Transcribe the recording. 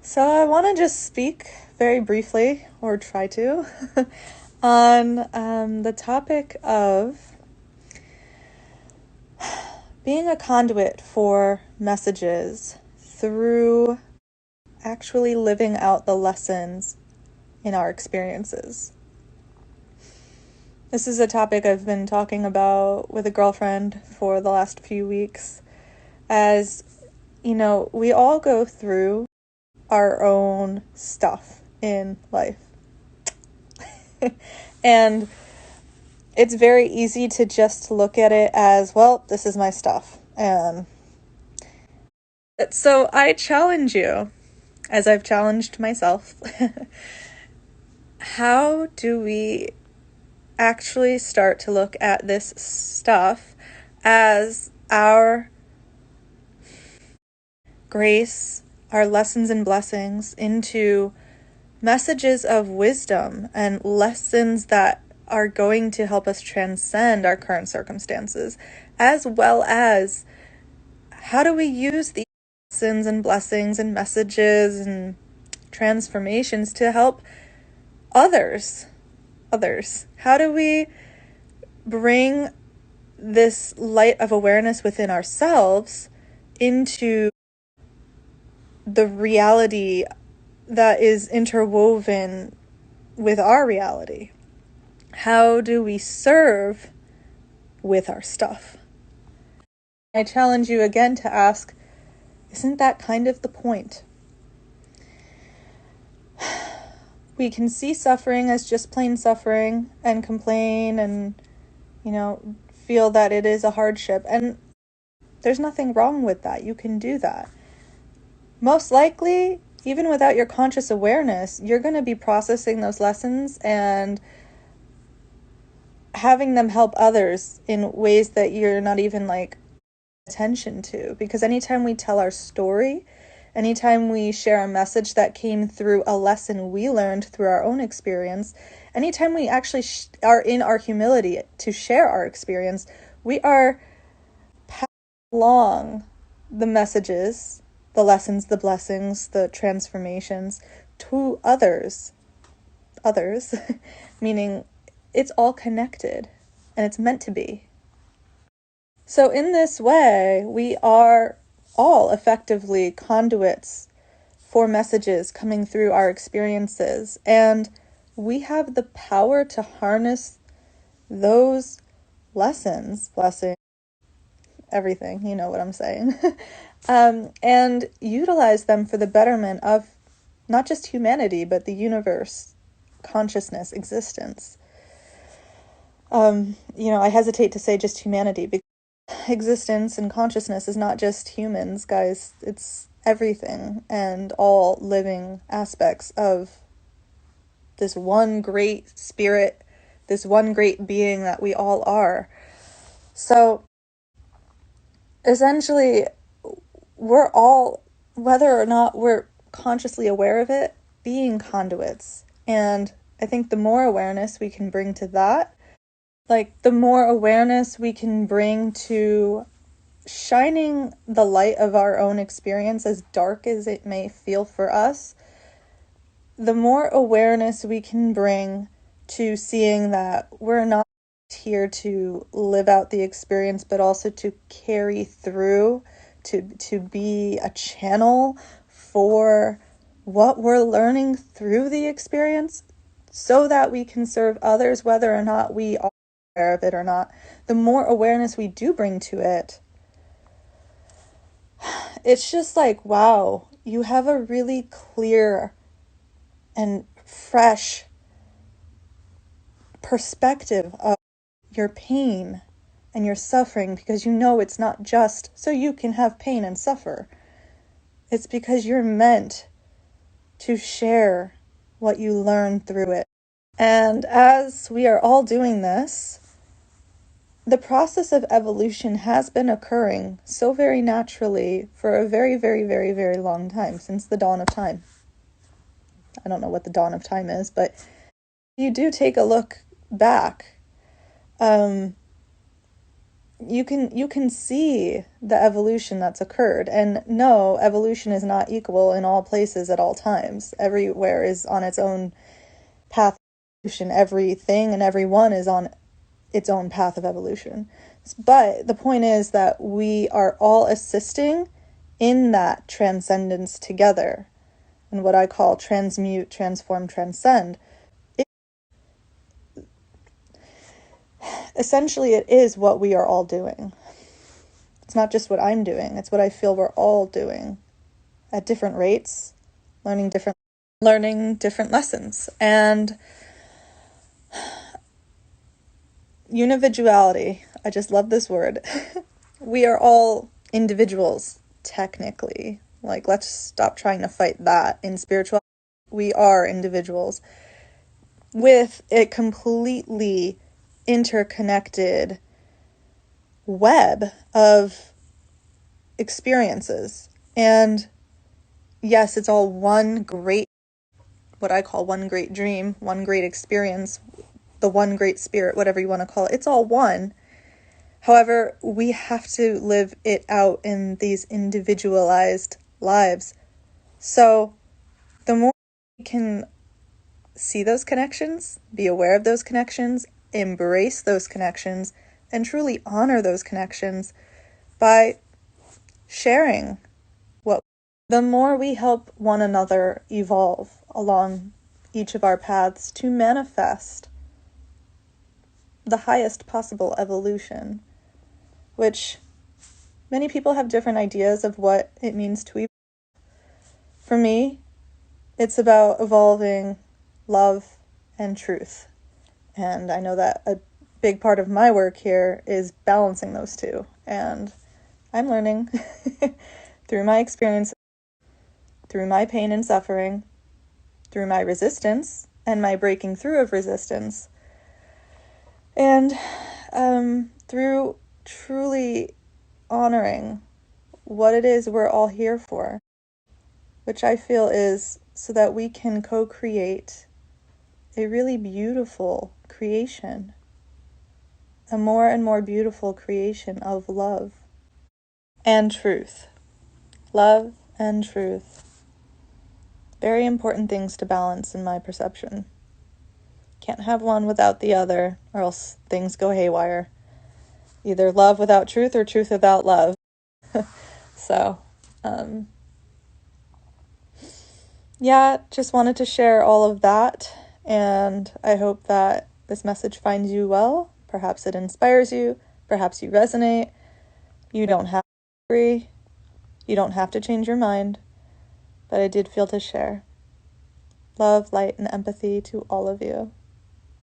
So I want to just speak very briefly, or try to, on the topic of being a conduit for messages through actually living out the lessons in our experiences. This is a topic I've been talking about with a girlfriend for the last few weeks. As you know, we all go through our own stuff in life. And it's very easy to just look at it as, well, this is my stuff. And so I challenge you, as I've challenged myself, how do we actually start to look at this stuff as our grace, our lessons and blessings, into messages of wisdom and lessons that are going to help us transcend our current circumstances, as well as how do we use these lessons and blessings and messages and transformations to help others. How do we bring this light of awareness within ourselves into the reality that is interwoven with our reality? How do we serve with our stuff? I challenge you again to ask, isn't that kind of the point? We can see suffering as just plain suffering and complain and, feel that it is a hardship. And there's nothing wrong with that. You can do that. Most likely, even without your conscious awareness, you're going to be processing those lessons and having them help others in ways that you're not even attention to. Because anytime we tell our story, anytime we share a message that came through a lesson we learned through our own experience, anytime we actually are in our humility to share our experience, we are passing along the messages, the lessons, the blessings, the transformations to others, meaning it's all connected and it's meant to be. So in this way, we are all effectively conduits for messages coming through our experiences, and we have the power to harness those lessons, blessing, everything, you know what I'm saying, and utilize them for the betterment of not just humanity, but the universe, consciousness, existence. I hesitate to say just humanity, because existence and consciousness is not just humans, guys. It's everything and all living aspects of this one great spirit, this one great being that we all are. So essentially, we're all, whether or not we're consciously aware of it, being conduits. And I think the more awareness we can bring to that, the more awareness we can bring to shining the light of our own experience, as dark as it may feel for us, the more awareness we can bring to seeing that we're not here to live out the experience, but also to carry through, to be a channel for what we're learning through the experience, so that we can serve others, whether or not we are aware of it or not. The more awareness we do bring to it, it's just wow, you have a really clear and fresh perspective of your pain and your suffering, because it's not just so you can have pain and suffer. It's because you're meant to share what you learn through it. And as we are all doing this, the process of evolution has been occurring so very naturally for a very, very, very, very long time, since the dawn of time. I don't know what the dawn of time is, but you do take a look back. you can see the evolution that's occurred. And no, evolution is not equal in all places at all times. Everywhere is on its own path of evolution. Everything and everyone is on its own path of evolution. But the point is that we are all assisting in that transcendence together, and what I call transmute, transform, transcend. Essentially, it is what we are all doing. It's not just what I'm doing, it's what I feel we're all doing at different rates, learning different lessons. And unividuality, I just love this word. We are all individuals, technically. Like, let's stop trying to fight that. In spirituality, we are individuals with a completely interconnected web of experiences. And yes, it's all what I call one great dream, one great experience, the one great spirit, whatever you want to call it. It's all one. However, we have to live it out in these individualized lives. So the more we can see those connections, be aware of those connections, embrace those connections, and truly honor those connections by sharing the more we help one another evolve along each of our paths to manifest the highest possible evolution, which many people have different ideas of what it means to evolve. For me, it's about evolving love and truth. And I know that a big part of my work here is balancing those two. And I'm learning through my experience, through my pain and suffering, through my resistance and my breaking through of resistance, and through truly honoring what it is we're all here for, which I feel is so that we can co-create a really beautiful creation, a more and more beautiful creation of love and truth. Love and truth. Very important things to balance in my perception. Can't have one without the other, or else things go haywire. Either love without truth or truth without love. So, yeah, just wanted to share all of that, and I hope that this message finds you well. Perhaps it inspires you, perhaps you resonate. You don't have to agree, you don't have to change your mind, but I did feel to share. Love, light, and empathy to all of you.